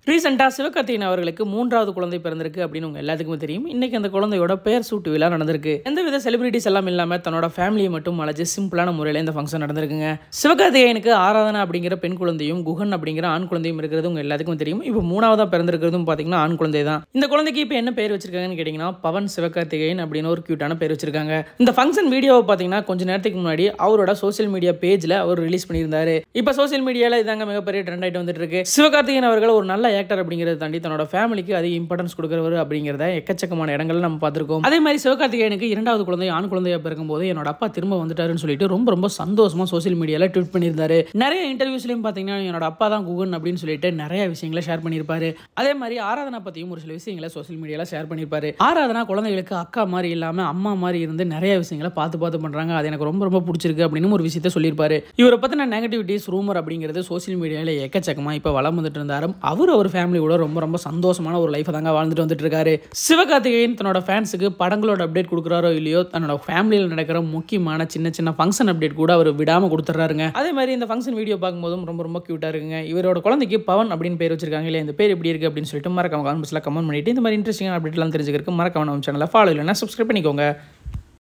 ரீசெண்டாக சிவகார்த்திகேயன் அவர்களுக்கு 3வது குழந்தை பிறந்திருக்கு அப்படின்னு உங்க எல்லாத்துக்குமே தெரியும். இன்னைக்கு அந்த குழந்தையோட பெயர் சூட்டு விழா நடந்திருக்கு. எந்தவித செலிபிரிட்டிஸ் எல்லாம் இல்லாம தன்னோட ஃபேமிலியை மட்டும் அழைச்சு சிம்பிளான முறையில் இந்த ஃபங்க்ஷன் நடந்திருக்குங்க. சிவகார்த்திகேயனுக்கு ஆராதனா அப்படிங்கிற பெண் குழந்தையும் குகன் அப்படிங்கிற ஆண் குழந்தையும் இருக்கிறது உங்க எல்லாத்துக்கும் தெரியும். இப்போ 3வதா பிறந்திருக்கிறதும் பாத்தீங்கன்னா ஆண் குழந்தை தான். இந்த குழந்தைக்கு இப்போ என்ன பேர் வச்சிருக்காங்கன்னு கேட்டீங்கன்னா பவன் சிவகார்த்திகேயன் அப்படின்னு ஒரு கியூட்டான பேர் வச்சிருக்காங்க. இந்த ஃபங்க்ஷன் வீடியோவை பாத்தீங்கன்னா கொஞ்ச நேரத்துக்கு முன்னாடி அவரோட சோசியல் மீடியா பேஜ்ல அவர் ரிலீஸ் பண்ணியிருந்தாரு. இப்போ சோசியல் மீடியால இதாங்க மிகப்பெரிய ட்ரெண்ட் ஆயிட்டு வந்துட்டு இருக்கு. சிவகார்த்திகேயன் அவர்கள் ஒரு நல்ல ஆக்டர் அப்படிங்கறத தாண்டி தன்னோட ஃபேமிலிக்கு அதிக இம்பார்ட்டன்ஸ் கொடுக்கிறவர் அப்படிங்கறத எக்கச்சக்கமான இடங்கள்ல நம்ம பார்த்திருக்கோம். அதே மாதிரி சிவகார்த்திகேயனுக்கு 2வது குழந்தை ஆண் குழந்தையா பிறக்கும்போது என்னோட அப்பா திரும்ப வந்துட்டாருன்னு சொல்லிட்டு ரொம்ப சந்தோஷமா சோசியல் மீடியால ட்வீட் பண்ணியிருந்தாரு. நிறைய இன்டர்வியூஸ்லயும் பாத்தீங்கன்னா என்னோட அப்பா தான் குகன் அப்படின்னு சொல்லிட்டு நிறைய விஷயங்களை ஷேர் பண்ணியிருப்பாரு. அதே மாதிரி ஆராதனா பத்தியும் ஒரு சில விஷயங்களை சோசியல் மீடியால ஷேர் பண்ணியிருப்பாரு. ஆராதனா குழந்தைகளுக்கு அக்கா மாதிரி இல்லாம அம்மா மாதிரி இருந்து நிறைய விஷயங்களை பார்த்து பண்றாங்க. அது எனக்கு ரொம்ப பிடிச்சிருக்கு அப்படின்னு ஒரு விஷயத்த சொல்லியிருப்பாரு. இவரை பத்தின நெகட்டிவிட்டிஸ் ரூமர் அப்படிங்கிறது சோசியல் மீடியால எக்கச்சக்கமா இப்ப வளம் வந்துட்டு இருந்தாரு. அவர் ஃபேமிலி கூட ரொம்ப சந்தோஷமான ஒரு லைஃப் தாங்க வாழ்ந்துட்டு வந்துட்டு இருக்காரு. சிவகார்த்திகேயன் தன்னோட ஃபேன்ஸுக்கு படங்களோட அப்டேட் கொடுக்குறாரோ இல்லையோ தன்னோட ஃபேமிலியில் நடக்கிற முக்கியமான சின்ன ஃபங்க்ஷன் அப்டேட் கூட அவர் விடாம கொடுத்துறாருங்க. அதே மாதிரி இந்த ஃபங்க்ஷன் வீடியோ பார்க்கும்போதும் ரொம்ப கியூட்டா இருக்குங்க. இவரோட குழந்தைக்கு பவன் அப்படின்னு பேர் வச்சிருக்காங்க இல்லையா, இந்த பேர் எப்படி இருக்கு அப்படின்னு சொல்லிட்டு மறக்காம கமெண்ட் பண்ணிட்டு இந்த மாதிரி இன்ட்ரெஸ்டிங்கான அப்டேட்லாம் தெரிஞ்சுக்கிறதுக்கு மறக்காம நம்ம சேனலை ஃபாலோ இல்லைன்னா சப்ஸ்கிரைப் பண்ணிக்கோங்க.